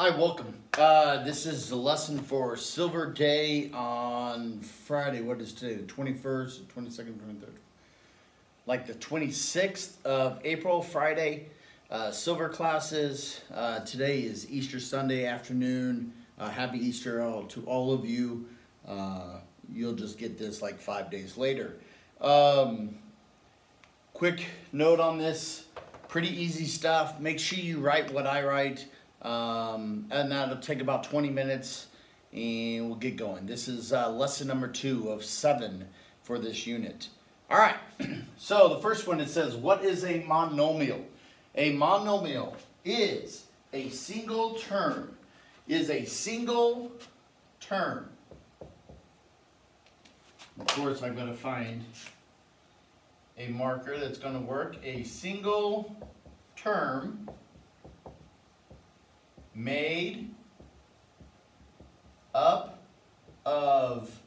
Hi, welcome. This is the lesson for Silver Day on Friday. What is today? The 21st, 22nd, 23rd. Like the 26th of April, Friday. Silver classes. Today is Easter Sunday afternoon. Happy Easter to all of you. You'll just get this like 5 days later. Quick note on this. Pretty easy stuff. Make sure you write what I write. And that'll take about 20 minutes and we'll get going. This is lesson number 2 of 7 for this unit. All right, so the first one, it says, what is a monomial? A monomial is a single term. Of course, I'm going to find a marker that's going to work. A single term made up of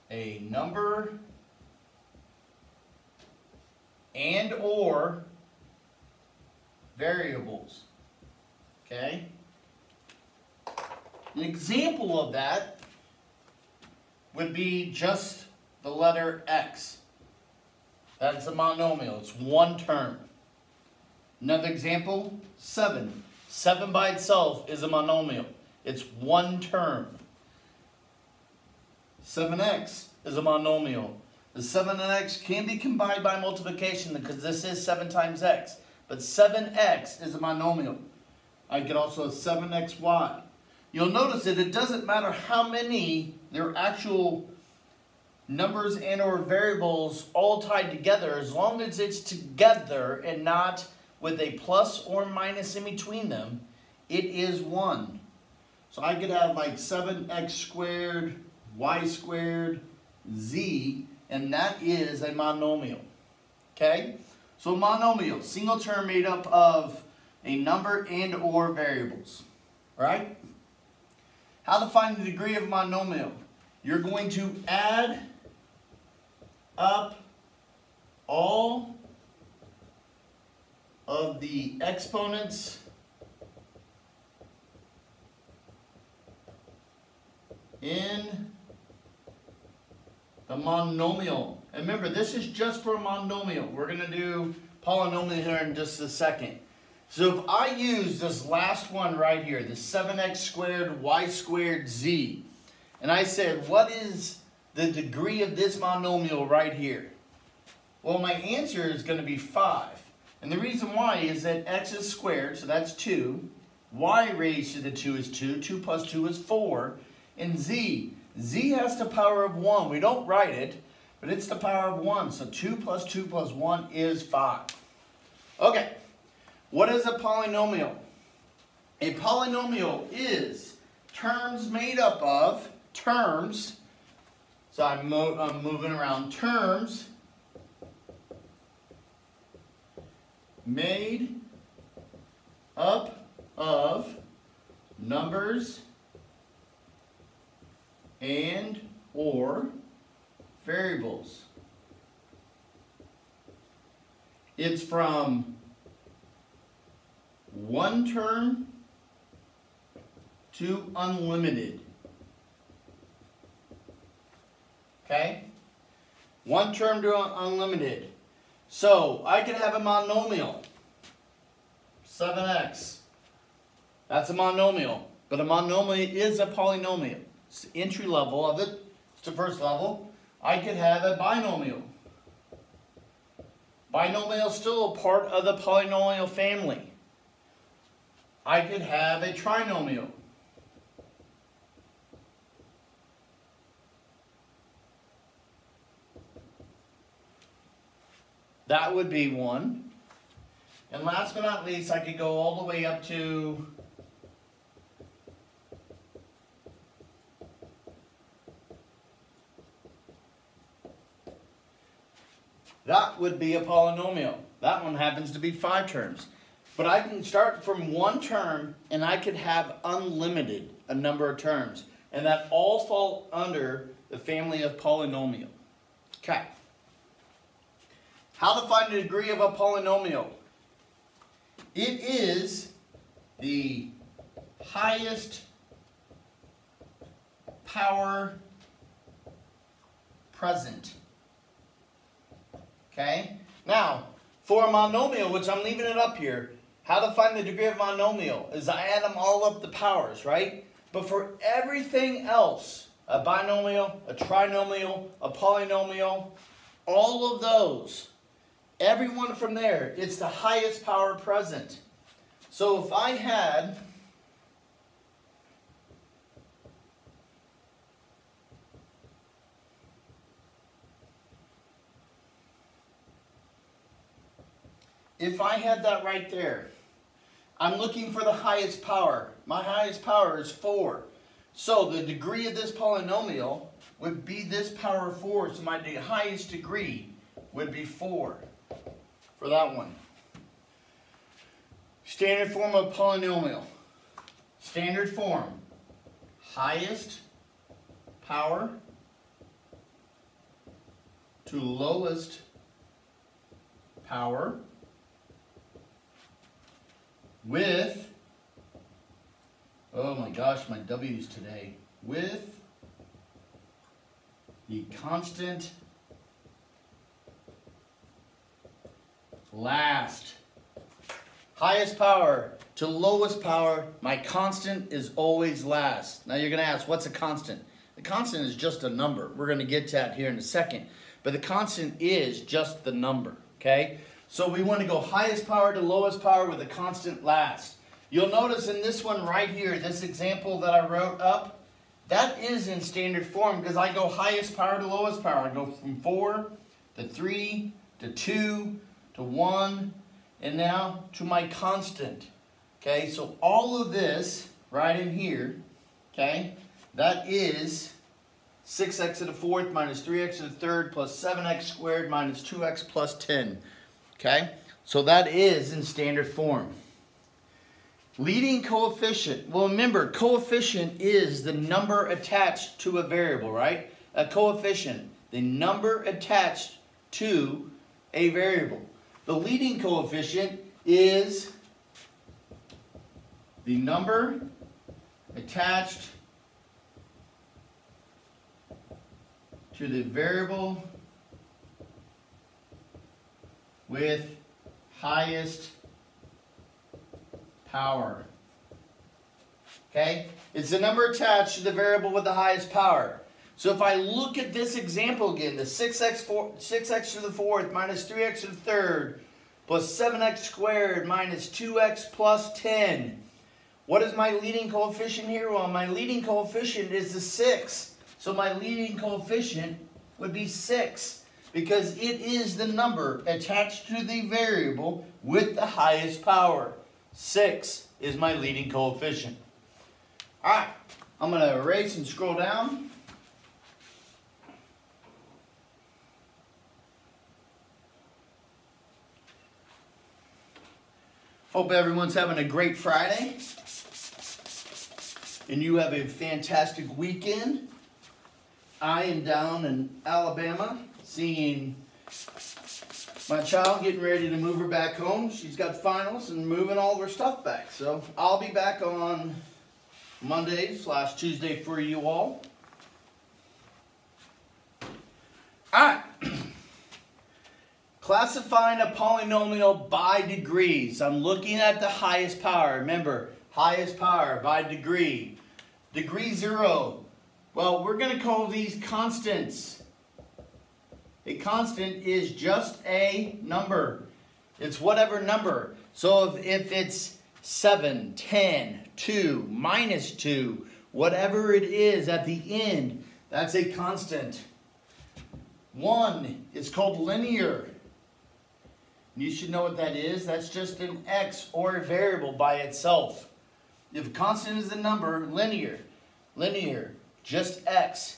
a number and or variables. Okay? An example of that would be just the letter X. That's a monomial. It's one term. Another example, 7. 7 by itself is a monomial. It's one term. 7x is a monomial. The 7 and x can be combined by multiplication because this is 7 times x. But 7x is a monomial. I get also a 7xy. You'll notice that it doesn't matter how many their actual numbers and or variables all tied together, as long as it's together and not with a plus or minus in between them, it is 1. So I could have like 7x squared, y squared, z, and that is a monomial. Okay? So monomial, single term made up of a number and or variables. Right? How to find the degree of a monomial? You're going to add up all of the exponents in the monomial. And remember, this is just for a monomial. We're going to do polynomial here in just a second. So if I use this last one right here, the 7x squared, y squared, z, and I said, what is the degree of this monomial right here? Well, my answer is going to be 5. And the reason why is that x is squared, so that's 2. Y raised to the 2 is 2. 2 plus 2 is 4. And z has the power of 1. We don't write it, but it's the power of 1. So 2 plus 2 plus 1 is 5. Okay, what is a polynomial? A polynomial is terms made up of terms. So I'm moving around. Terms made up of numbers and or variables. It's from one term to unlimited. Okay? One term to unlimited. So I could have a monomial, 7x. That's a monomial. But a monomial is a polynomial. It's the entry level of it. It's the first level. I could have a binomial. Binomial is still a part of the polynomial family. I could have a trinomial. That would be one. And last but not least, I could go all the way up to that would be a polynomial. That one happens to be 5 terms. But I can start from one term and I could have unlimited a number of terms. And that all fall under the family of polynomial. Okay. How to find the degree of a polynomial? It is the highest power present. Okay? Now, for a monomial, which I'm leaving it up here, how to find the degree of monomial is I add them all up the powers, right? But for everything else, a binomial, a trinomial, a polynomial, all of those, everyone from there, it's the highest power present. So if I had that right there, I'm looking for the highest power. My highest power is 4. So the degree of this polynomial would be this power 4. So my highest degree would be 4 for that one. Standard form of polynomial. Standard form. Highest power to lowest power with, oh my gosh, my W's today, with the constant last. Highest power to lowest power, my constant is always last. Now you're going to ask, what's a constant? The constant is just a number. We're going to get to that here in a second. But the constant is just the number, okay? So we want to go highest power to lowest power with a constant last. You'll notice in this one right here, this example that I wrote up, that is in standard form because I go highest power to lowest power. I go from 4 to 3 to 2 to 1 and now to my constant. Okay, so all of this right in here, okay, that is 6x to the 4th minus 3x to the 3rd plus 7x squared minus 2x plus 10. Okay, so that is in standard form. Leading coefficient. Well, remember, coefficient is the number attached to a variable, right? A coefficient, the number attached to a variable. The leading coefficient is the number attached to the variable with highest power. Okay? It's the number attached to the variable with the highest power. So if I look at this example again, the 6x to the 4th minus 3x to the 3rd plus 7x squared minus 2x plus 10. What is my leading coefficient here? Well, my leading coefficient is the 6. So my leading coefficient would be 6. Because it is the number attached to the variable with the highest power. 6 is my leading coefficient. Alright, I'm going to erase and scroll down. Hope everyone's having a great Friday. And you have a fantastic weekend. I am down in Alabama seeing my child getting ready to move her back home. She's got finals and moving all of her stuff back. So I'll be back on Monday/Tuesday for you all. Alright. Classifying a polynomial by degrees. I'm looking at the highest power. Remember, highest power by degree. Degree 0. Well, we're going to call these constants. A constant is just a number. It's whatever number. So if it's 7, 10, 2, minus 2, whatever it is at the end, that's a constant. 1 is called linear. You should know what that is. That's just an x or a variable by itself. If a constant is a number, linear, just x.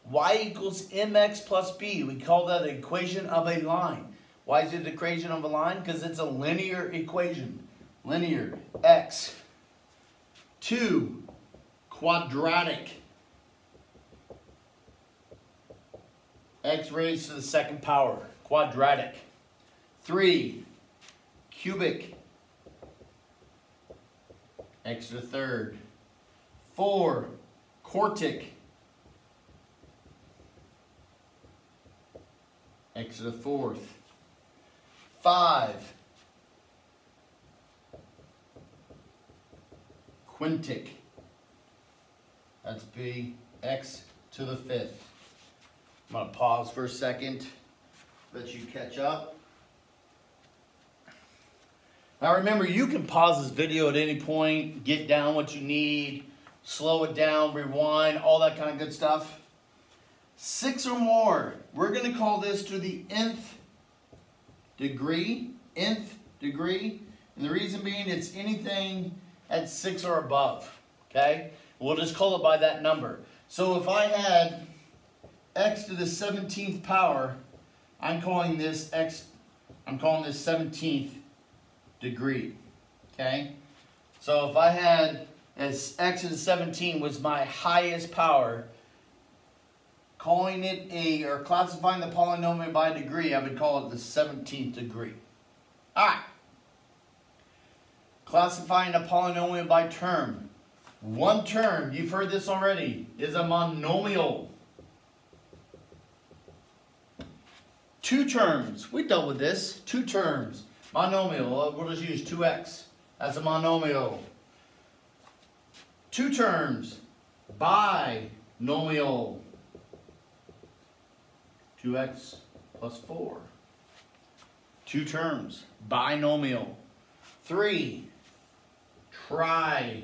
Y equals mx plus b. We call that an equation of a line. Why is it an equation of a line? Because it's a linear equation. Linear, x. 2, quadratic. X raised to the 2nd power, quadratic. 3, cubic. x to the third. 4, quartic, x to the fourth. 5, quintic, that's b, x to the fifth. I'm going to pause for a second, let you catch up. Now remember, you can pause this video at any point, get down what you need, slow it down, rewind, all that kind of good stuff. 6 or more, we're going to call this to the nth degree, and the reason being it's anything at 6 or above, okay? We'll just call it by that number. So if I had x to the 17th power, I'm calling this 17th degree, okay? So if I had as x to the 17 was my highest power, calling it or classifying the polynomial by degree, I would call it the 17th degree. All right. Classifying a polynomial by term. One term, you've heard this already, is a monomial. 2 terms, we dealt with this. 2 terms, monomial, we'll just use 2x. That's a monomial. 2 terms, binomial. 2x plus 4. 2 terms, binomial. 3, trinomial.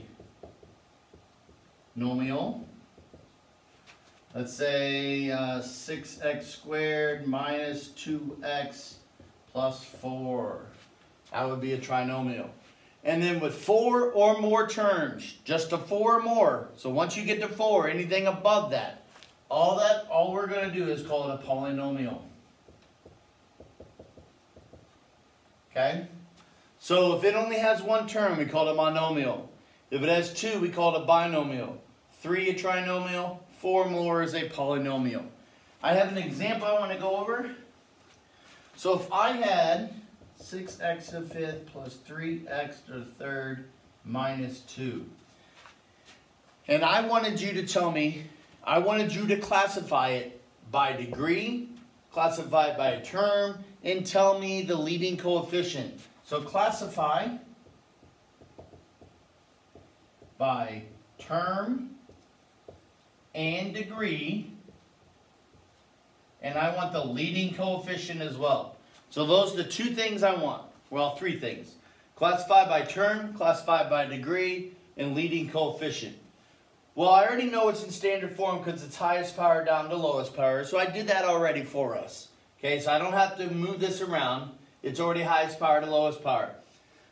Let's say 6x squared minus 2x plus 4. That would be a trinomial. And then with 4 or more terms, just to 4 or more. So once you get to 4, anything above that, all we're going to do is call it a polynomial. Okay? So if it only has 1 term, we call it a monomial. If it has 2, we call it a binomial. 3, a trinomial. 4 more is a polynomial. I have an example I want to go over. So if I had 6x to the fifth plus 3x to the third minus 2. And I wanted you to tell me, I wanted you to classify it by degree, classify it by a term, and tell me the leading coefficient. So classify by term and degree, and I want the leading coefficient as well. So those are the 2 things I want. Well, 3 things. Classify by term, classify by degree, and leading coefficient. Well, I already know it's in standard form because it's highest power down to lowest power, so I did that already for us. Okay, so I don't have to move this around. It's already highest power to lowest power.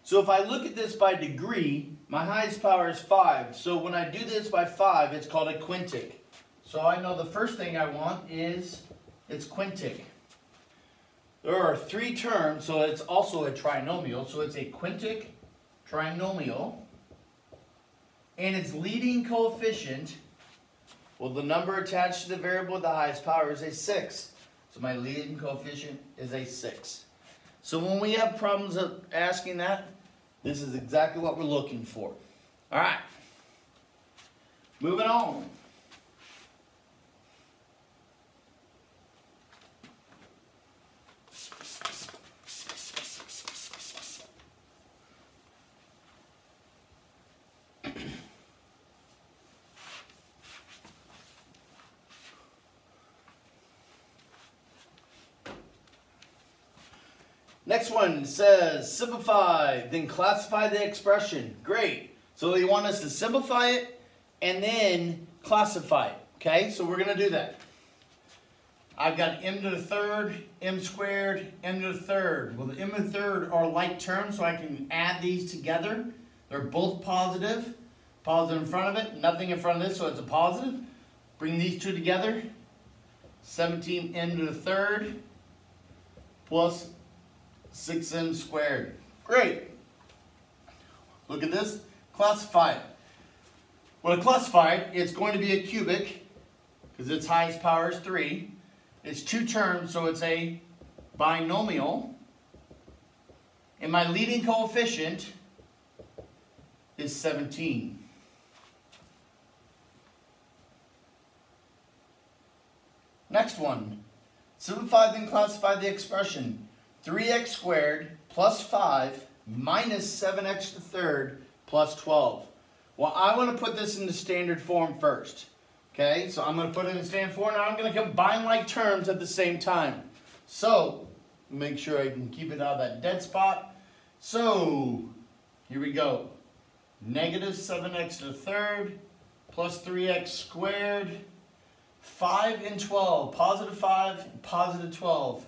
So if I look at this by degree, my highest power is 5. So when I do this by 5, it's called a quintic. So I know the first thing I want is it's quintic. There are 3 terms, so it's also a trinomial. So it's a quintic trinomial. And its leading coefficient, well, the number attached to the variable with the highest power is a 6. So my leading coefficient is a 6. So when we have problems of asking that, this is exactly what we're looking for. All right. Moving on. Next one says simplify, then classify the expression. Great. So they want us to simplify it and then classify it. Okay, so we're going to do that. I've got m to the third, m squared, m to the third. Well, the m to the third are like terms, so I can add these together. They're both positive. Positive in front of it, nothing in front of this, so it's a positive. Bring these 2 together. 17m to the third plus 6m squared. Great. Look at this. Classify it. When I classify it, it's going to be a cubic because its highest power is 3. It's 2 terms, so it's a binomial. And my leading coefficient is 17. Next one. Simplify then classify the expression 3x squared plus 5 minus 7x to the third plus 12. Well, I want to put this in the standard form first. Okay, so I'm going to put it in standard form. Now I'm going to combine like terms at the same time. So, make sure I can keep it out of that dead spot. So, here we go. Negative 7x to the third plus 3x squared. 5 and 12. Positive 5, positive 12.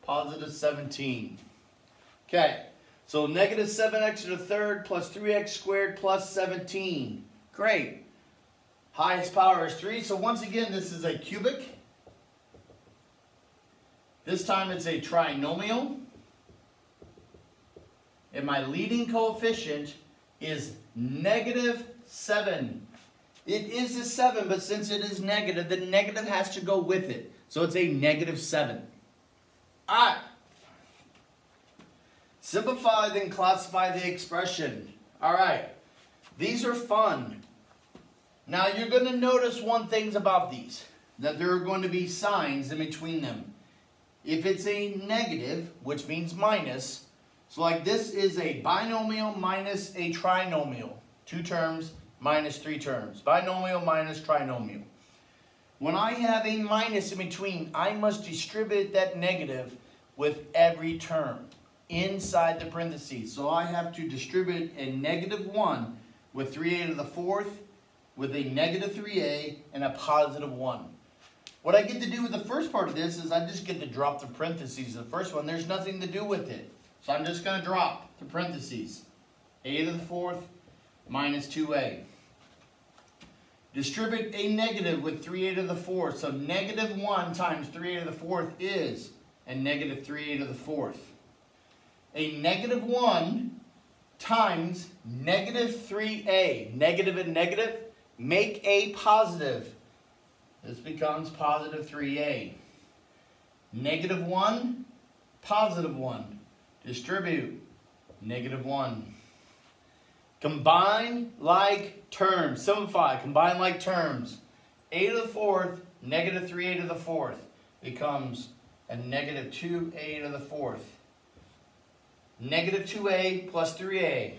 Positive 17. Okay, so negative 7x to the third plus 3x squared plus 17. Great. Highest power is 3. So once again, this is a cubic. This time it's a trinomial. And my leading coefficient is negative 7. It is a 7, but since it is negative, the negative has to go with it. So it's a negative 7. Alright. Simplify, then classify the expression. Alright. These are fun. Now you're going to notice one thing about these. That there are going to be signs in between them. If it's a negative, which means minus, so like this is a binomial minus a trinomial. 2 terms minus 3 terms. Binomial minus trinomial. When I have a minus in between, I must distribute that negative with every term inside the parentheses. So I have to distribute a negative 1 with 3a to the 4th, with a negative 3a, and a positive 1. What I get to do with the first part of this is I just get to drop the parentheses. The first one, there's nothing to do with it. So I'm just going to drop the parentheses. a to the 4th minus 2a. Distribute a negative with 3a to the 4th. So negative 1 times 3a to the 4th is a negative 3a to the 4th. A negative 1 times negative 3a. Negative and negative make a positive. This becomes positive 3a. Negative 1, positive 1. Distribute negative 1. Combine like terms. Simplify. Combine like terms. a to the 4th, negative 3a to the 4th becomes a negative 2a to the 4th. Negative 2a plus 3a.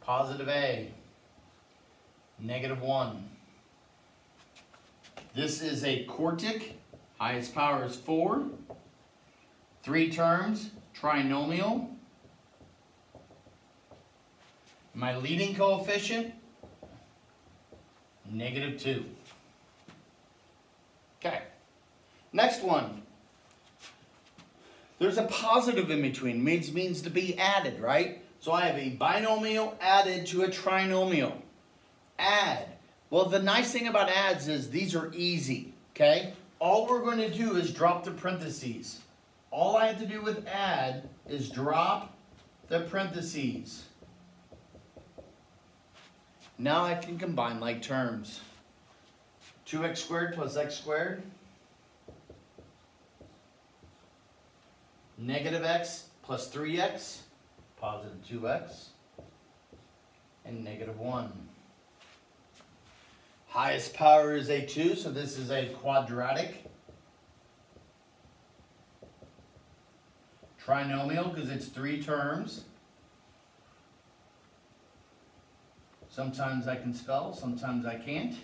Positive a. Negative 1. This is a quartic. Highest power is 4. 3 terms. Trinomial. My leading coefficient, negative 2. Okay. Next one. There's a positive in between. Means to be added, right? So I have a binomial added to a trinomial. Add. Well, the nice thing about adds is these are easy, okay? All we're going to do is drop the parentheses. All I have to do with add is drop the parentheses. Now I can combine like terms. 2x squared plus x squared. Negative x plus 3x, positive 2x, and negative 1. Highest power is a 2, so this is a quadratic. Trinomial, because it's 3 terms. Sometimes I can spell, sometimes I can't.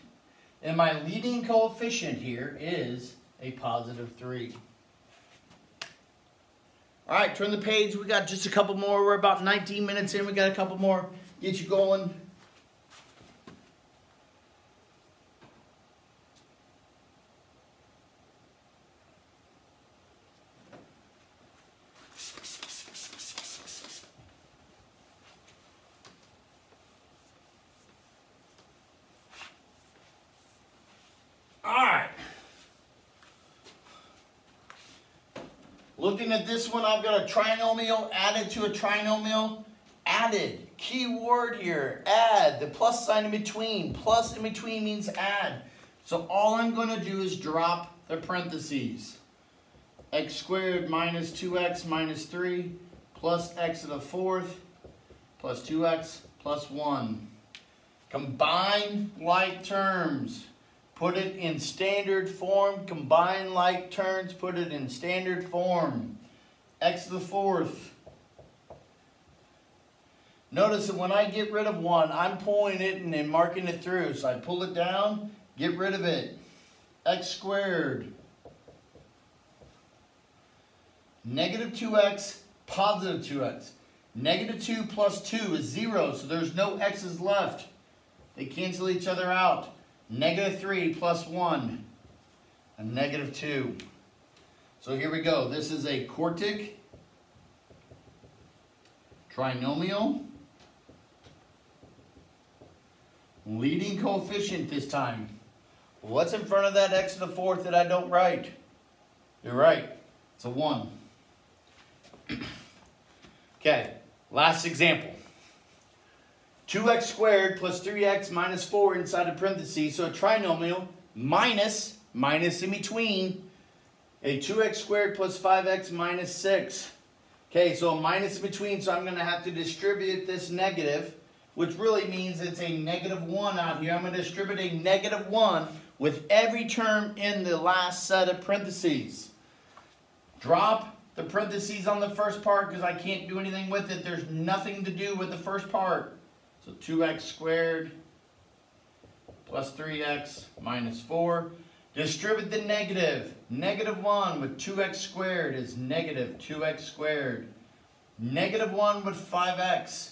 And my leading coefficient here is a positive 3. All right, turn the page. We got just a couple more. We're about 19 minutes in. We got a couple more. Get you going. Looking at this one, I've got a trinomial added to a trinomial. Added. Key word here. Add. The plus sign in between. Plus in between means add. So all I'm going to do is drop the parentheses. X squared minus 2x minus 3 plus x to the 4th plus 2x plus 1. Combine like terms. Put it in standard form. Combine like terms. Put it in standard form. X to the 4th. Notice that when I get rid of 1, I'm pulling it and then marking it through. So I pull it down, get rid of it. X squared. Negative 2x, positive 2x. Negative 2 plus 2 is 0, so there's no x's left. They cancel each other out. Negative 3 plus 1, a negative 2. So here we go. This is a quartic trinomial. Leading coefficient this time. What's in front of that x to the 4th that I don't write? You're right. It's a 1. Okay, last example. 2x squared plus 3x minus 4 inside of parentheses. So a trinomial minus in between a 2x squared plus 5x minus 6. Okay, so a minus in between, so I'm going to have to distribute this negative, which really means it's a negative 1 out here. I'm going to distribute a negative 1 with every term in the last set of parentheses. Drop the parentheses on the first part because I can't do anything with it. There's nothing to do with the first part. So 2x squared plus 3x minus 4. Distribute the negative. Negative 1 with 2x squared is negative 2x squared. Negative 1 with 5x.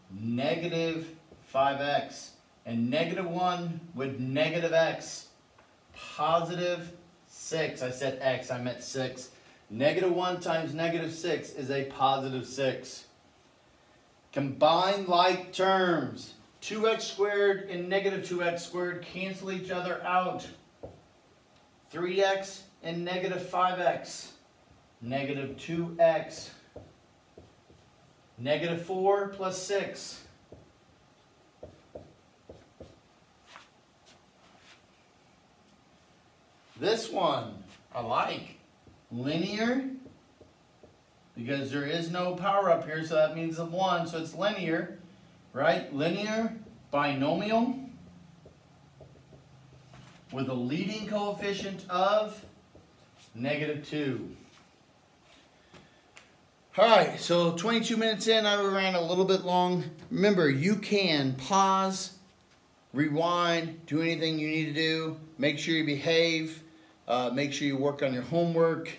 Negative 5x. And negative 1 with negative x. Positive 6. I said x, I meant 6. Negative 1 times negative 6 is a positive 6. Combine like terms. 2x squared and negative 2x squared cancel each other out. 3x and negative 5x. Negative 2x. Negative 4 plus 6. This one I like. Linear, because there is no power up here, so that means a 1, so it's linear, right? Linear binomial with a leading coefficient of negative 2. All right, so 22 minutes in, I ran a little bit long. Remember, you can pause, rewind, do anything you need to do. Make sure you behave. Make sure you work on your homework.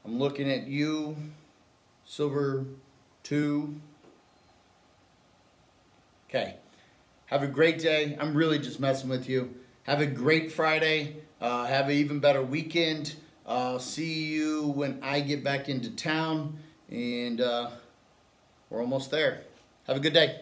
I'm looking at you, Silver 2. Okay. Have a great day. I'm really just messing with you. Have a great Friday. Have an even better weekend. I'll see you when I get back into town. And we're almost there. Have a good day.